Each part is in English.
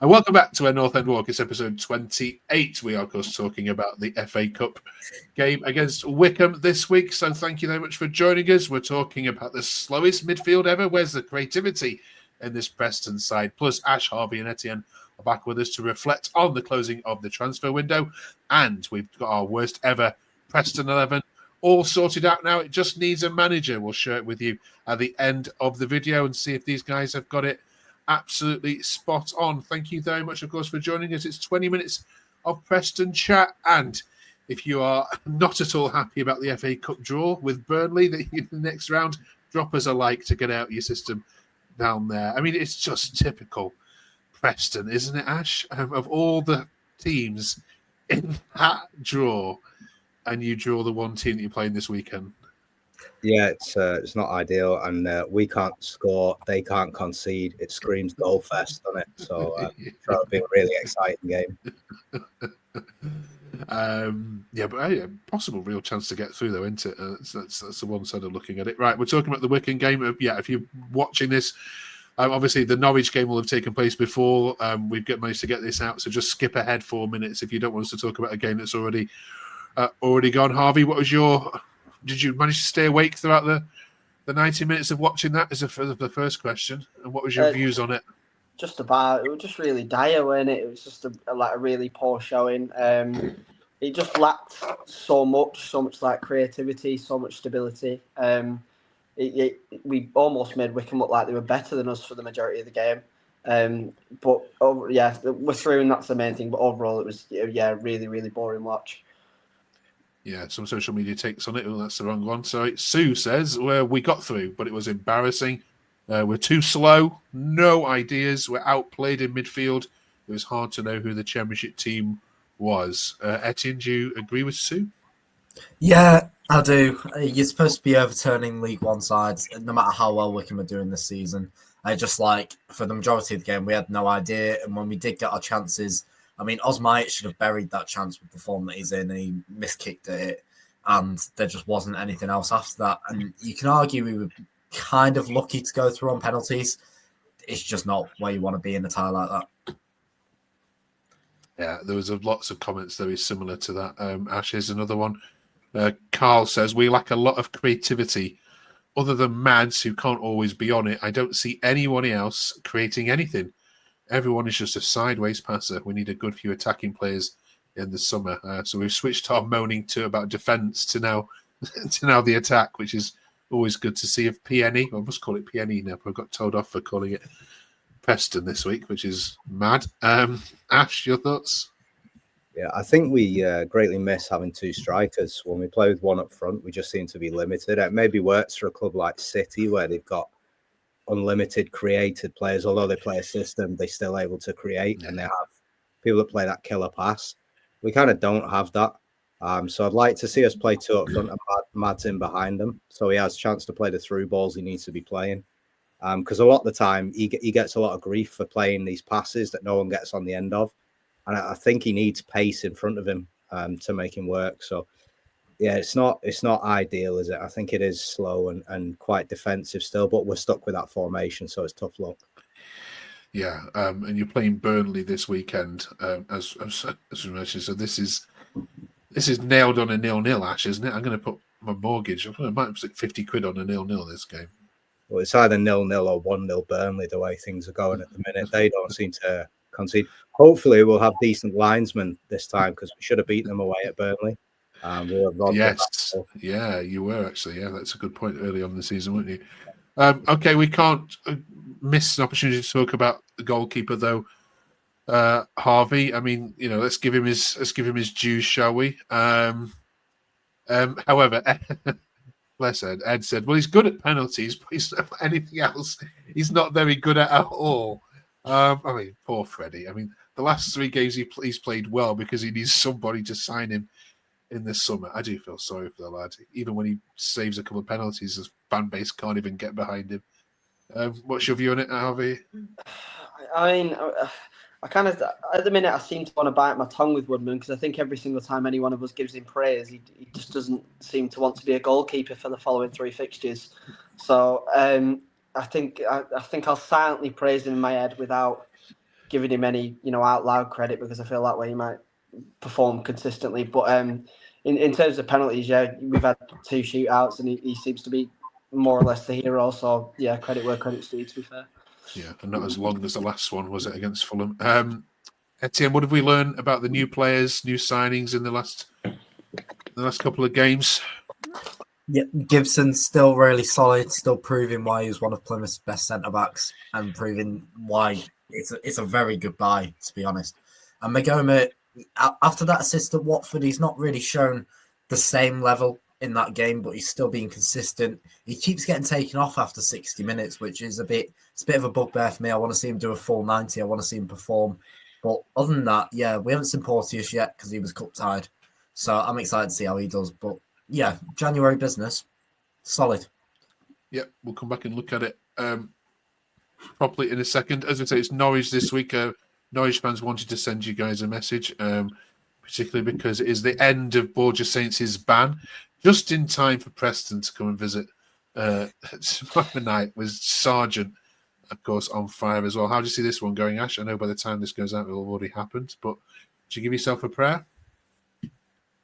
And welcome back to our North End Walk. It's episode 28. We are, of course, talking about the FA Cup game against Wycombe this week. So thank you very much for joining us. We're talking about the slowest midfield ever. Where's the creativity in this Preston side? Plus, Ash, Harvey and Etienne are back with us to reflect on the closing of the transfer window. And we've got our worst ever Preston 11 all sorted out now. It just needs a manager. We'll share it with you at the end of the video and see if these guys have got it absolutely spot on. Thank you very much, of course, for joining us. It's 20 minutes of Preston chat. And if you are not at all happy about the FA Cup draw with Burnley in the next round, drop us a like to get out your system down there. I mean, it's just typical Preston, isn't it, Ash? Of all the teams in that draw, and you draw the one team that you're playing this weekend. Yeah, it's not ideal, and we can't score, they can't concede. It screams goal fest, doesn't it? So it'll be a really exciting game. But possible real chance to get through, though, isn't it? That's the one side of looking at it. Right, we're talking about the Wycombe game. If you're watching this, obviously the Norwich game will have taken place before we've managed to get this out. So just skip ahead 4 minutes if you don't want us to talk about a game that's already gone. Harvey, what was did you manage to stay awake throughout the 90 minutes of watching that? Is the first question. And what was your views on it? Just about, it was just really dire, wasn't it? It was just a really poor showing. It just lacked so much like creativity, so much stability. We almost made Wycombe look like they were better than us for the majority of the game. We're through, and that's the main thing. But overall, it was really, really boring watch. Yeah, some social media takes on it. Oh, that's the wrong one. So Sue says, well, we got through, but it was embarrassing. We're too slow. No ideas. We're outplayed in midfield. It was hard to know who the championship team was. Etienne, do you agree with Sue? Yeah, I do. You're supposed to be overturning League One sides, no matter how well Wycombe are doing this season. For the majority of the game, we had no idea. And when we did get our chances, I mean, Osmite should have buried that chance with the form that he's in, and he miskicked at it, and there just wasn't anything else after that. And you can argue we were kind of lucky to go through on penalties. It's just not where you want to be in a tie like that. Yeah, there was lots of comments very similar to that. Ash, here's another one. Carl says, we lack a lot of creativity. Other than Mads, who can't always be on it, I don't see anyone else creating anything. Everyone is just a sideways passer. We need a good few attacking players in the summer. So we've switched our moaning about defence to now the attack, which is always good to see. Of PNE, I must call it PNE now, but I got told off for calling it Preston this week, which is mad. Ash, your thoughts? Yeah, I think we greatly miss having two strikers. When we play with one up front, we just seem to be limited. It maybe works for a club like City, where they've got unlimited created players. Although they play a system, they're still able to create, and they have people that play that killer pass. We kind of don't have that. So I'd like to see us play two up front and Mads in behind them, so he has a chance to play the through balls he needs to be playing. Because a lot of the time he gets a lot of grief for playing these passes that no one gets on the end of, and I think he needs pace in front of him to make him work. So yeah, it's not ideal, is it? I think it is slow and quite defensive still, but we're stuck with that formation, so it's tough luck. Yeah, and you're playing Burnley this weekend, as we mentioned. So this is nailed on a 0-0, Ash, isn't it? I'm going to put my mortgage. I might put 50 quid on a 0-0 this game. Well, it's either 0-0 or 1-0 Burnley, the way things are going at the minute. They don't seem to concede. Hopefully, we'll have decent linesmen this time, because we should have beaten them away at Burnley. Yes, yeah, you were actually. Yeah, that's a good point. Early on in the season, weren't you? Okay, we can't miss an opportunity to talk about the goalkeeper, though. Harvey, I mean, let's give him his dues, shall we? However, bless Ed said, well, he's good at penalties, but he's not anything else. He's not very good at all. I mean, poor Freddie. I mean, the last 3 games he's played well because he needs somebody to sign him in the summer. I do feel sorry for the lad. Even when he saves a couple of penalties, his fan base can't even get behind him. What's your view on it, Harvey? I mean, I kind of, at the minute, I seem to want to bite my tongue with Woodman, because I think every single time any one of us gives him praise, he just doesn't seem to want to be a goalkeeper for the following 3 fixtures. So I think I'll silently praise him in my head without giving him any, out loud credit because I feel that way he might perform consistently. But in terms of penalties, yeah, we've had 2 shootouts and he seems to be more or less the hero. So yeah, credit where credit's due, to be fair. Yeah, and not as long as the last one, was it, against Fulham? Etienne, what have we learned about the new players, new signings in the last couple of games? Yeah, Gibson's still really solid, still proving why he's one of Plymouth's best centre-backs and proving why it's a very good buy, to be honest. And Magoma, after that assist at Watford, he's not really shown the same level in that game, but he's still being consistent. He keeps getting taken off after 60 minutes, which is a bit of a bugbear for me. I want to see him do a full 90. I want to see him perform. But other than that, yeah, we haven't seen Porteous yet because he was cup-tied. So I'm excited to see how he does. But yeah, January business, solid. Yeah, we'll come back and look at it properly in a second. As I say, it's Norwich this week. Norwich fans wanted to send you guys a message, particularly because it is the end of Borja Saints' ban, just in time for Preston to come and visit tomorrow night with Sargent, of course, on fire as well. How do you see this one going, Ash? I know by the time this goes out, it will have already happened, but do you give yourself a prayer?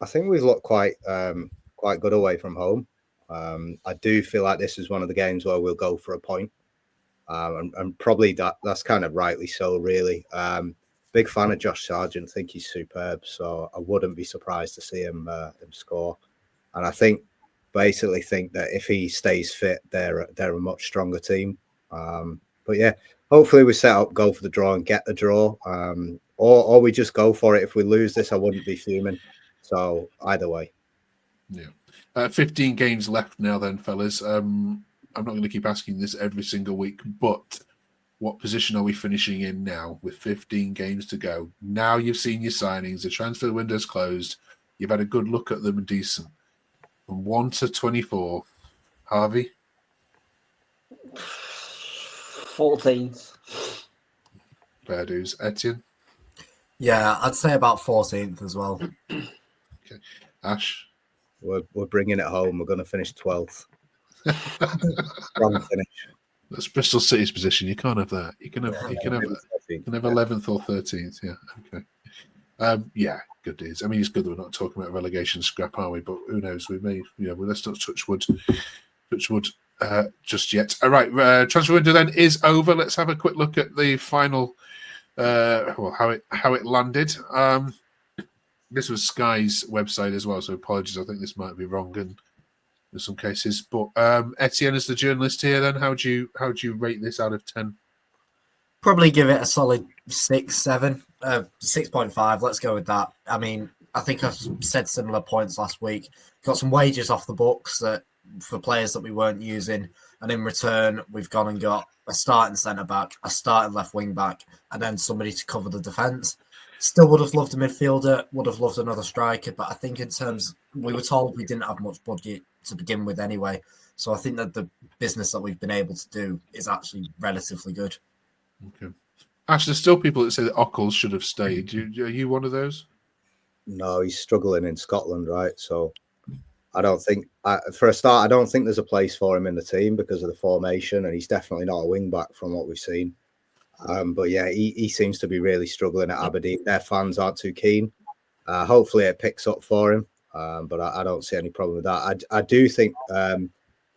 I think we've looked quite good away from home. I do feel like this is one of the games where we'll go for a point. And probably that's kind of rightly so, really. Big fan of Josh Sargent. I think he's superb. So I wouldn't be surprised to see him score. And I basically think that if he stays fit, they're a much stronger team. But yeah, hopefully we set up, go for the draw and get the draw. Or we just go for it. If we lose this, I wouldn't be fuming. So either way. Yeah. 15 games left now then, fellas. I'm not going to keep asking this every single week, but what position are we finishing in now with 15 games to go? Now you've seen your signings, the transfer window's closed, you've had a good look at them and decent. From 1 to 24, Harvey? 14th. Fair dues. Etienne? Yeah, I'd say about 14th as well. Okay. Ash? We're bringing it home. We're going to finish 12th. Strong finish. That's Bristol City's position. You can't have that. You can have 11th or 13th. Yeah. Okay. Yeah. Good news. I mean, it's good that we're not talking about relegation scrap, are we? But who knows? We may. Let's not touch wood. Just yet. All right. Transfer window then is over. Let's have a quick look at the final. How it landed. This was Sky's website as well, so apologies. I think this might be wrong in some cases. But Etienne, as the journalist here, then how do you rate this out of 10? Probably give it a solid 6, 7, 6.5. Let's go with that. I mean, I think I've said similar points last week. Got some wages off the books for players that we weren't using, and in return, we've gone and got a starting centre back, a starting left wing back, and then somebody to cover the defence. Still would have loved a midfielder, would have loved another striker, but I think in terms, we were told we didn't have much budget to begin with anyway. So I think that the business that we've been able to do is actually relatively good. Okay. Ash, there's still people that say that Ockles should have stayed. Are you one of those? No, he's struggling in Scotland, right? So I don't think, for a start, I don't think there's a place for him in the team because of the formation, and he's definitely not a wing back from what we've seen. But yeah, he seems to be really struggling at Aberdeen. Their fans aren't too keen. Hopefully it picks up for him, but I don't see any problem with that. I do think the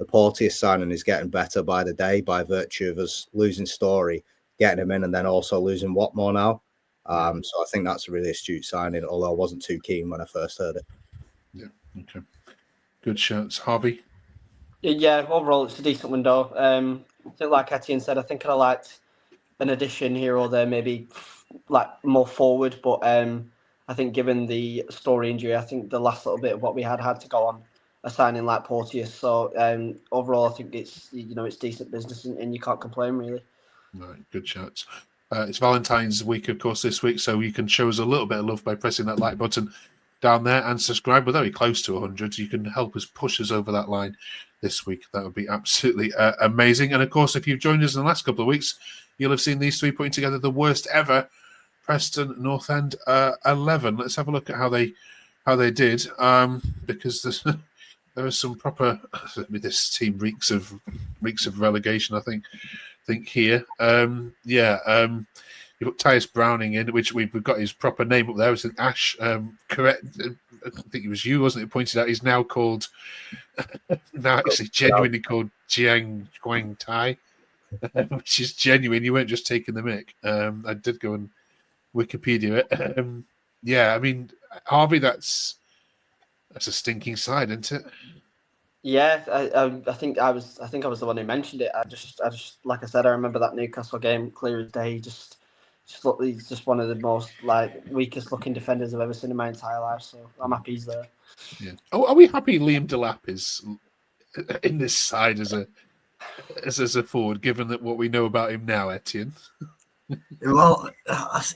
Porteous signing is getting better by the day by virtue of us losing Story, getting him in, and then also losing Watmore now. So I think that's a really astute signing, although I wasn't too keen when I first heard it. Yeah, okay. Good shouts. Harvey? Yeah, overall it's a decent window. I think, like Etienne said, I think I liked an addition here or there, maybe like more forward, but I think given the Story injury, I think the last little bit of what we had to go on a signing like Porteous. So overall, I think it's decent business and you can't complain really. Right, good shouts. It's Valentine's week, of course, this week, so you can show us a little bit of love by pressing that like button down there and subscribe. We're very close to 100. You can help us push us over that line this week. That would be absolutely amazing. And of course, if you've joined us in the last couple of weeks, you'll have seen these three putting together the worst ever Preston North End 11. Let's have a look at how they did, because there is some proper. This team reeks of relegation, I think here. You put Tyus Browning in, which we've got his proper name up there. It was an Ash, correct? I think it was you, wasn't it? Who pointed out he's now called, now actually genuinely called Jiang Guang Tai, which is genuine. You weren't just taking the mick. I did go and Wikipedia it. Yeah, I mean, Harvey, that's a stinking side, isn't it? Yeah, I think I was the one who mentioned it. I just like I said, I remember that Newcastle game clear as day. He's just one of the most weakest looking defenders I've ever seen in my entire life. So I'm happy he's there. Yeah. Oh, are we happy Liam Delap is in this side as a forward, given that what we know about him now, Etienne? Well,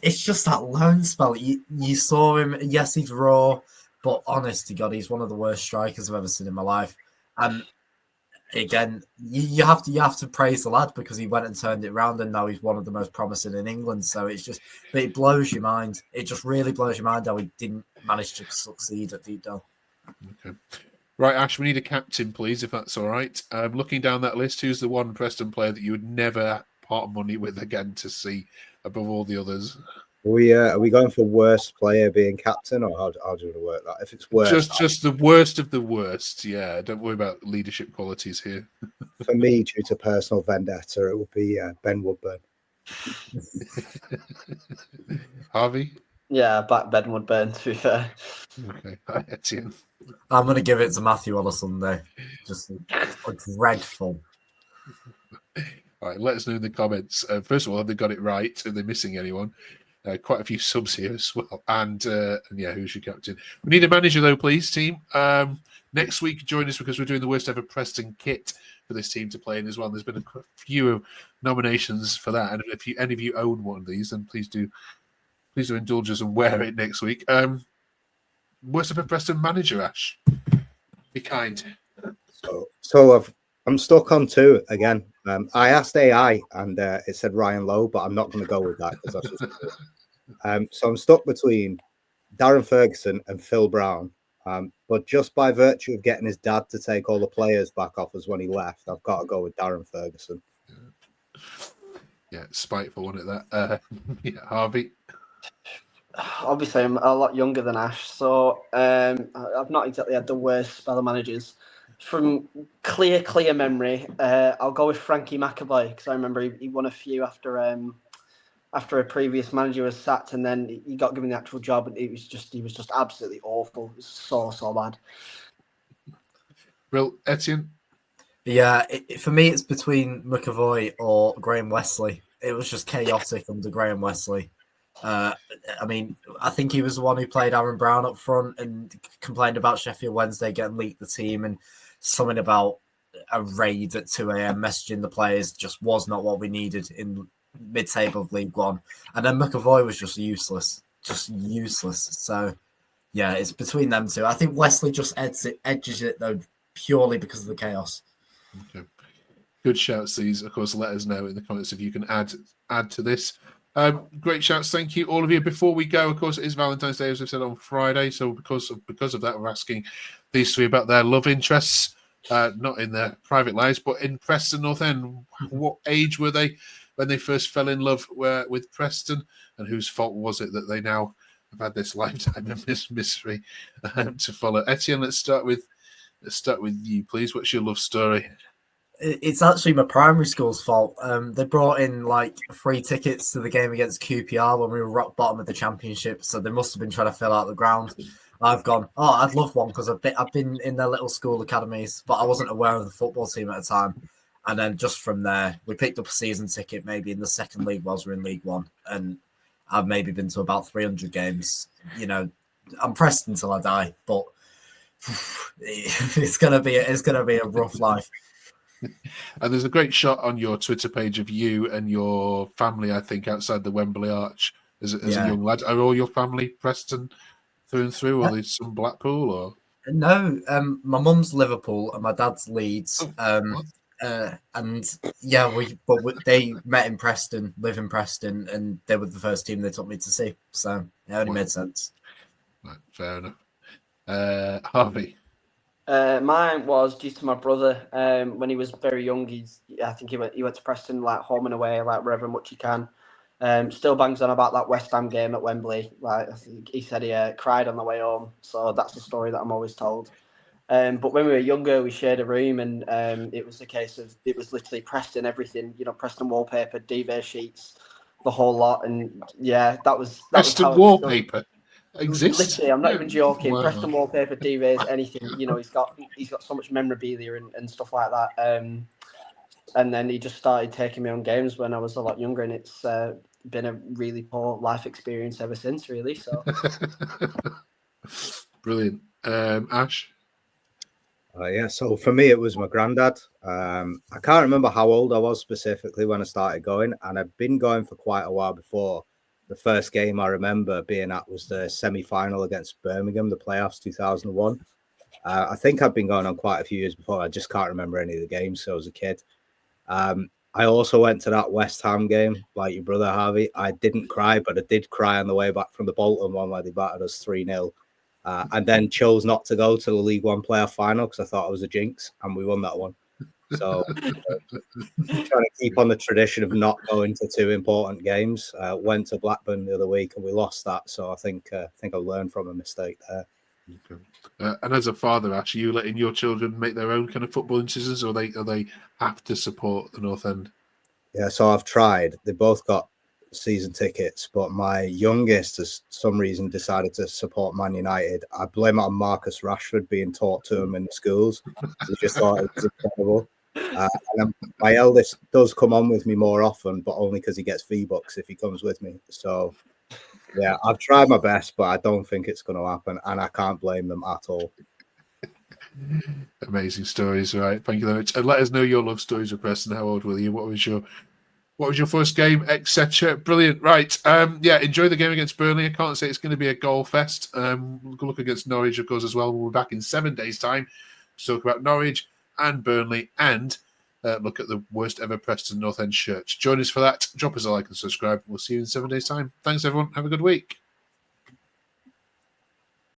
it's just that loan spell. You saw him. Yes, he's raw, but honest to God, he's one of the worst strikers I've ever seen in my life. And again, you have to praise the lad because he went and turned it around, and now he's one of the most promising in England. So it blows your mind. It just really blows your mind how he didn't manage to succeed at deep down. Okay. Right, Ash, we need a captain, please, if that's all right. Looking down that list, who's the one Preston player that you would never part money with again to see above all the others? Are we going for worst player being captain, or how do we work that? If it's worst, just the worst of the worst. Yeah, don't worry about leadership qualities here. For me, due to personal vendetta, it would be Ben Woodburn. Harvey? Yeah, back Ben Woodburn, to be fair. Okay, Etienne. I'm going to give it to Matthew on a Sunday. Just dreadful. All right, let us know in the comments. First of all, have they got it right? Are they missing anyone? Quite a few subs here as well. And yeah, who's your captain? We need a manager, though, please, team. Next week, join us because we're doing the Worst Ever Preston kit for this team to play in as well. There's been a few nominations for that. And if any of you own one of these, then please do indulge us and wear it next week. Worst Ever Preston manager, Ash. Be kind. So I'm stuck on two again. I asked AI and it said Ryan Lowe, but I'm not going to go with that because that's just. So I'm stuck between Darren Ferguson and Phil Brown. But just by virtue of getting his dad to take all the players back off us when he left, I've got to go with Darren Ferguson. Yeah, spiteful, wasn't it? That yeah, Harvey. Obviously, I'm a lot younger than Ash, so I've not exactly had the worst spell of managers. From clear memory, I'll go with Frankie McAvoy because I remember he won a few after a previous manager was sacked, and then he got given the actual job, and he was just absolutely awful. It was so bad. Well, Etienne. Yeah, for me, it's between McAvoy or Graham Wesley. It was just chaotic under Graham Wesley. I mean, I think he was the one who played Aaron Brown up front and complained about Sheffield Wednesday getting leaked the team, and something about a raid at 2 a.m. messaging the players just was not what we needed in mid-table of League One. And then McAvoy was just useless. So, yeah, it's between them two. I think Wesley just edges it, though, purely because of the chaos. Okay. Good shouts, these. Of course, let us know in the comments if you can add to this. Great shouts, thank you, all of you. Before we go, of course, it is Valentine's Day, as I said, on Friday. So because of that, we're asking these three about their love interests, not in their private lives, but in Preston North End. What age were they when they first fell in love with Preston, and whose fault was it that they now have had this lifetime of mystery to follow? Etienne, let's start with you, please. What's your love story? It's actually my primary school's fault. They brought in free tickets to the game against QPR when we were rock bottom of the championship, so they must have been trying to fill out the ground. I've gone, I'd love one because I've been in their little school academies, but I wasn't aware of the football team at the time. And then just from there, we picked up a season ticket maybe in the second league whilst we're in League One, and I've maybe been to about 300 games. You know, I'm pressed until I die, but it's gonna be a rough life. And there's a great shot on your Twitter page of you and your family, I think, outside the Wembley Arch as a young lad. Are all your family Preston through and through, or are they some Blackpool? Or no, my mum's Liverpool and my dad's Leeds. And yeah, they met in Preston, live in Preston, and they were the first team they took me to see. So it only made sense. Right, fair enough. Harvey. Mine was due to my brother. When he was very young, I think he went to Preston home and away, wherever much he can. Still bangs on about that West Ham game at Wembley. Like, I think he said he cried on the way home. So that's the story that I'm always told. But when we were younger, we shared a room, and it was a case of, it was literally Preston everything, Preston wallpaper, duvet sheets, the whole lot. And yeah, that was Preston wallpaper exists. Literally, I'm not even joking. Wow. Preston wallpaper, duvets, anything. He's got so much memorabilia and stuff like that. And then he just started taking me on games when I was a lot younger, and it's been a really poor life experience ever since, really. So brilliant. Ash? Yeah, so for me, it was my granddad. I can't remember how old I was specifically when I started going, and I'd been going for quite a while before. The first game I remember being at was the semi-final against Birmingham, the playoffs 2001. I think I'd been going on quite a few years before. I just can't remember any of the games, so I was a kid. I also went to that West Ham game, like your brother Harvey. I didn't cry, but I did cry on the way back from the Bolton one where they battered us 3-0. And then chose not to go to the League One playoff final because I thought it was a jinx, and we won that one. So trying to keep on the tradition of not going to two important games. Went to Blackburn the other week and we lost that. So I think I learned from a mistake there. Okay. And as a father, Ash, are you letting your children make their own kind of footballing decisions, or they have to support the North End? Yeah, so I've tried. They both got season tickets, but my youngest has some reason decided to support Man United. I blame it on Marcus Rashford being taught to him in the schools. He just thought it was incredible. And my eldest does come on with me more often, but only because he gets V-Bucks if he comes with me. So yeah, I've tried my best, but I don't think it's going to happen, and I can't blame them at all. Amazing stories, right? Thank you very much. And let us know your love stories with Preston. How old were you? What was your first game, etc.? Brilliant. Right. Yeah, enjoy the game against Burnley. I can't say it's going to be a goal fest. We'll look against Norwich, of course, as well. We'll be back in 7 days' time to talk about Norwich and Burnley and look at the worst ever Preston North End shirts. Join us for that. Drop us a like and subscribe. We'll see you in 7 days' time. Thanks, everyone. Have a good week.